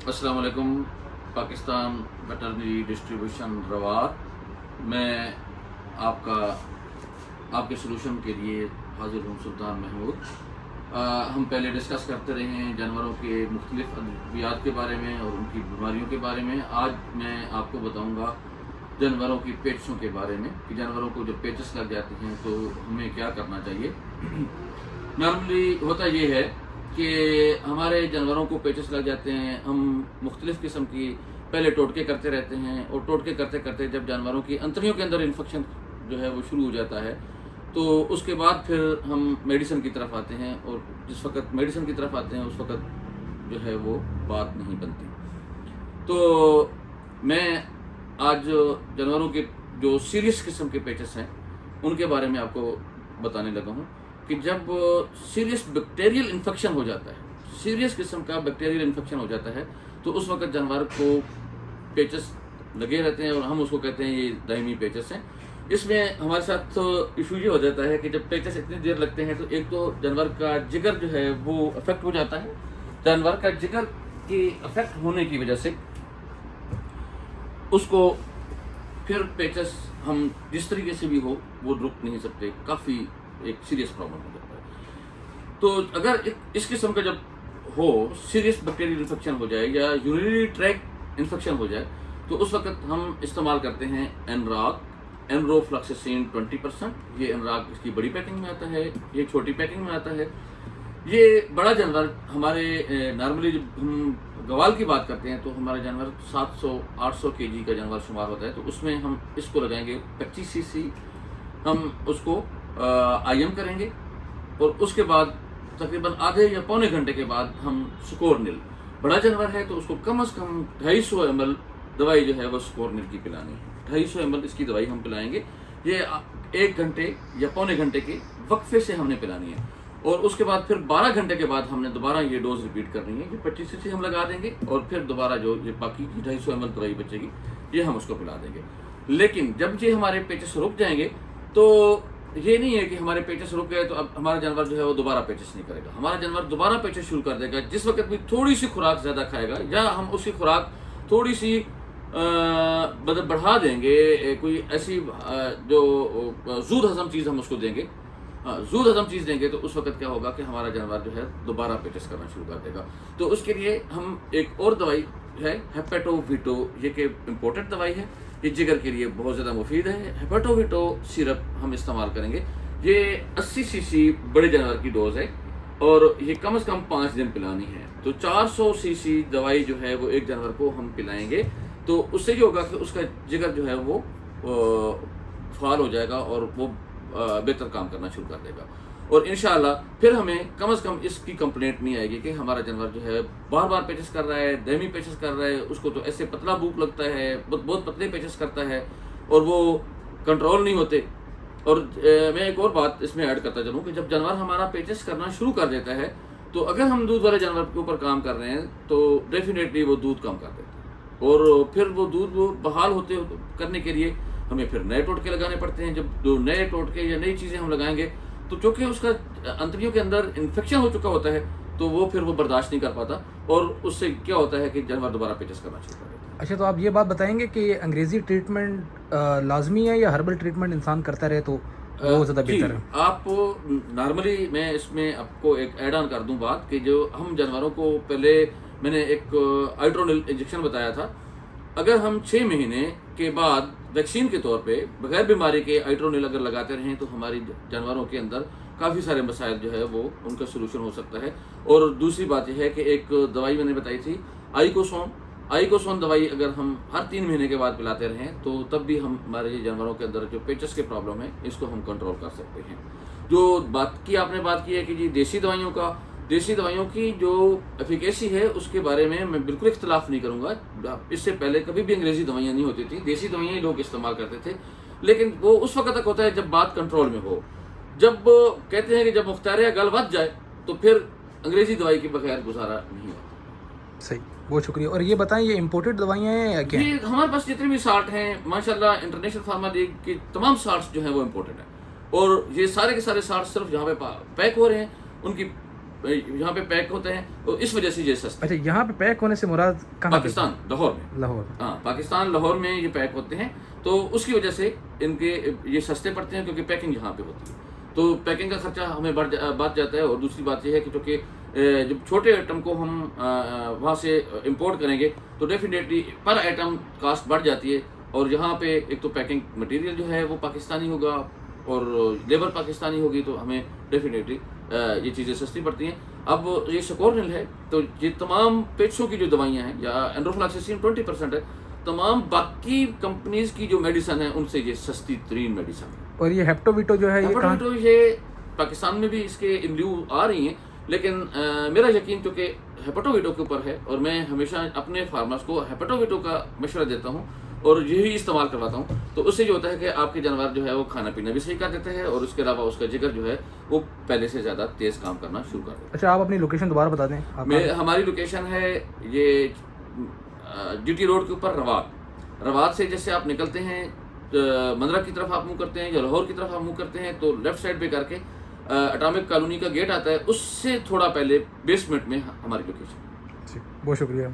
अस्सलाम वालेकुम। Pakistan veterinary distribution रवात में आपके सलूशन के लिए हाजिर हूँ सुल्तान महमूद। हम पहले डिस्कस करते रहे हैं जानवरों के मुख्तलिफ अद्वियात के बारे में और उनकी बीमारियों के बारे में। आज मैं आपको बताऊँगा जानवरों की पेचों के बारे में कि जानवरों को जब पेचस लग जाते हैं तो हमें क्या करना चाहिए। नॉर्मली होता ये है कि हमारे जानवरों को पेचस लग जाते हैं, हम मुख्तलिफ़ किस्म की पहले टोटके करते रहते हैं और टोटके करते करते जब जानवरों की अंतड़ियों के अंदर इन्फेक्शन जो है वो शुरू हो जाता है तो उसके बाद फिर हम मेडिसिन की तरफ आते हैं, और जिस वक्त मेडिसिन की तरफ आते हैं उस वक्त जो है वो बात नहीं बनती। तो मैं आज जानवरों के जो सीरियस किस्म के पेचस हैं उनके बारे में आपको बताने लगा हूँ कि जब सीरियस बैक्टीरियल इन्फेक्शन हो जाता है, सीरियस किस्म का बैक्टीरियल इन्फेक्शन हो जाता है तो उस वक्त जानवर को पेचस लगे रहते हैं और हम उसको कहते हैं ये दायमी पेचस हैं। इसमें हमारे साथ इशू ये हो जाता है कि जब पेचस इतनी देर लगते हैं तो एक तो जानवर का जिगर जो है वो अफेक्ट हो जाता है। जानवर का जिगर के अफेक्ट होने की वजह से उसको फिर पेचस हम जिस तरीके से भी हो वो रुक नहीं सकते, काफ़ी एक सीरियस प्रॉब्लम हो जाता है। तो अगर इस किस्म का जब हो सीरियस बैक्टीरियल इन्फेक्शन हो जाए या यूरिनरी ट्रैक्ट इन्फेक्शन हो जाए तो उस वक्त हम इस्तेमाल करते हैं एनरोफ्लॉक्सासिन 20%। ये एनराक इसकी बड़ी पैकिंग में आता है, ये छोटी पैकिंग में आता है। ये बड़ा जानवर हमारे नॉर्मली जब हम गवाल की बात करते हैं तो हमारा जानवर 700-800 केजी का जानवर शुमार होता है, तो उसमें हम इसको लगाएंगे 25 सीसी। हम उसको आईएम करेंगे और उसके बाद तकरीबन आधे या पौने घंटे के बाद हम स्कोरनिल, बड़ा जानवर है तो उसको कम से कम 250 ml दवाई जो है वो स्कोरनिल की पिलानी है। 250 ml इसकी दवाई हम पिलाएंगे। ये 1 घंटे या पौने घंटे के वक्फे से हमने पिलानी है और उसके बाद फिर 12 घंटे के बाद हमने दोबारा ये डोज रिपीट करनी है। ये 25 सीसी हम लगा देंगे और फिर दोबारा जो ये बाकी की 250 ml दवाई बचेगी ये हम उसको पिला देंगे। लेकिन जब ये हमारे पेचस रुक जाएंगे तो ये नहीं है कि हमारे पेचस रुक गए तो अब हमारा जानवर जो है वो दोबारा पेचस नहीं करेगा। हमारा जानवर दोबारा पेचस शुरू कर देगा जिस वक्त भी थोड़ी सी खुराक ज़्यादा खाएगा या हम उसकी खुराक थोड़ी सी मतलब बढ़ा देंगे, कोई ऐसी जो जूद हजम चीज़ हम उसको देंगे, जूद हजम चीज़ देंगे तो उस वक्त क्या होगा कि हमारा जानवर जो है दोबारा पेचस करना शुरू कर देगा। तो उसके लिए हम एक और दवाई है हेपेटोविटो, ये कि इम्पोर्टेड दवाई है, ये जिगर के लिए बहुत ज़्यादा मुफीद है। हेपेटोविटो सिरप हम इस्तेमाल करेंगे। ये 80 सीसी बड़े जानवर की डोज है और ये कम से कम 5 दिन पिलानी है। तो 400 सीसी दवाई जो है वो एक जानवर को हम पिलाएंगे तो उससे ये होगा कि उसका जिगर जो है वो फाल हो जाएगा और वो बेहतर काम करना शुरू कर देगा। और इंशाल्लाह फिर हमें कम से कम इसकी कंप्लेंट नहीं आएगी कि हमारा जानवर जो है बार बार पेचस कर रहा है, दायमी पेचस कर रहा है, उसको तो ऐसे पतला भूख लगता है, बहुत पतले पेचस करता है और वो कंट्रोल नहीं होते। और मैं एक और बात इसमें ऐड करता चलूँ कि जब जानवर हमारा पेचस करना शुरू कर देता है तो अगर हम दूध वाले जानवर के ऊपर काम कर रहे हैं तो डेफिनेटली वो दूध कम कर देता है और फिर वो दूध वो बहाल होते करने के लिए हमें फिर नए टोटके लगाने पड़ते हैं। जब दो नए टोटके या नई चीज़ें हम लगाएंगे तो चूँकि उसका अंतड़ियों के अंदर इन्फेक्शन हो चुका होता है तो वो फिर वो बर्दाश्त नहीं कर पाता और उससे क्या होता है कि जानवर दोबारा पेचस करना शुरू कर देता है। अच्छा, तो आप ये बात बताएंगे कि अंग्रेज़ी ट्रीटमेंट लाजमी है या हर्बल ट्रीटमेंट इंसान करता रहे तो वो ज़्यादा बेहतर है? आप नॉर्मली मैं इसमें आपको एक ऐड ऑन कर दूं बात कि जो हम जानवरों को पहले मैंने एक आइट्रोनिल इंजेक्शन बताया था। अगर हम 6 महीने के बाद वैक्सीन के तौर पे बगैर बीमारी के आइट्रोनिल अगर लगाते रहें तो हमारी जानवरों के अंदर काफ़ी सारे मसाइल जो है वो उनका सोल्यूशन हो सकता है। और दूसरी बात यह है कि एक दवाई मैंने बताई थी आइकोसोन दवाई अगर हम हर 3 महीने के बाद पिलाते रहें तो तब भी हम हमारे जानवरों के अंदर जो पेचस के प्रॉब्लम है इसको हम कंट्रोल कर सकते हैं। जो आपने बात की है कि जी देसी दवाइयों की जो एफिकेसी है उसके बारे में मैं बिल्कुल इख्तलाफ नहीं करूंगा। इससे पहले कभी भी अंग्रेजी दवाइयाँ नहीं होती थी, देसी दवाइयाँ ही लोग इस्तेमाल करते थे, लेकिन वो उस वक्त तक होता है जब बात कंट्रोल में हो। जब कहते हैं कि जब मुख्तार गल बच जाए तो फिर अंग्रेजी दवाई के बगैर गुजारा नहीं होता। सही, बहुत शुक्रिया। और ये बताएं, ये इम्पोर्टेड दवाइयाँ हैं या क्या? ये हमारे पास जितने भी साल्ट हैं माशाल्लाह इंटरनेशनल फार्मा लीग के तमाम साल्ट जो है वो इम्पोर्टेड है और ये सारे के सारे साल्ट सिर्फ जहाँ पे पैक हो रहे हैं उनकी यहाँ पे पैक होते हैं, तो इस वजह से ये सस्ते। अच्छा, यहाँ पे पैक होने से मुराद कहाँ पे? पाकिस्तान लाहौर में। लाहौर। हाँ, पाकिस्तान लाहौर में ये पैक होते हैं, तो उसकी वजह से इनके ये सस्ते पड़ते हैं क्योंकि पैकिंग यहाँ पे होती है, तो पैकिंग का खर्चा हमें बढ़ जाता है। और दूसरी बात ये है कि चूँकि जब छोटे आइटम को हम वहाँ से इंपोर्ट करेंगे तो डेफिनेटली पर आइटम कास्ट बढ़ जाती है, और यहाँ पे एक तो पैकिंग मटेरियल जो है वो पाकिस्तानी होगा और लेबर पाकिस्तानी होगी, तो हमें डेफिनेटली ये चीज़ें सस्ती पड़ती हैं। अब ये शकोरनिल है, तो ये तमाम पेट्सों की जो दवाइयाँ हैं या एंड्रोफ्लॉक्सासिन 20% है, तमाम बाकी कंपनीज की जो मेडिसन है उनसे ये सस्ती तरीन मेडिसन है। और ये हेप्टोवीटो जो है ये कहाँ? हेपेटोवीटो ये पाकिस्तान में भी इसके इंड्यू आ रही हैं, लेकिन मेरा यकीन क्योंकि हेपेटोवीटो के ऊपर है और मैं हमेशा अपने फार्मर्स को हेपेटोवीटो का मशवरा देता हूँ और यही इस्तेमाल करवाता हूँ, तो उससे जो होता है कि आपके जानवर जो है वो खाना पीना भी सही कर देते हैं और उसके अलावा उसका जिगर जो है वो पहले से ज़्यादा तेज़ काम करना शुरू कर देता है। अच्छा, आप अपनी लोकेशन दोबारा बता दें। हमारी लोकेशन है ये GT रोड के ऊपर रवात से जैसे आप निकलते हैं मंदरा की तरफ आप मूव करते हैं या लाहौर की तरफ आप मूव करते हैं, तो लेफ्ट साइड पे करके अटामिक कॉलोनी का गेट आता है, उससे थोड़ा पहले बेसमेंट में हमारी लोकेशन। बहुत शुक्रिया।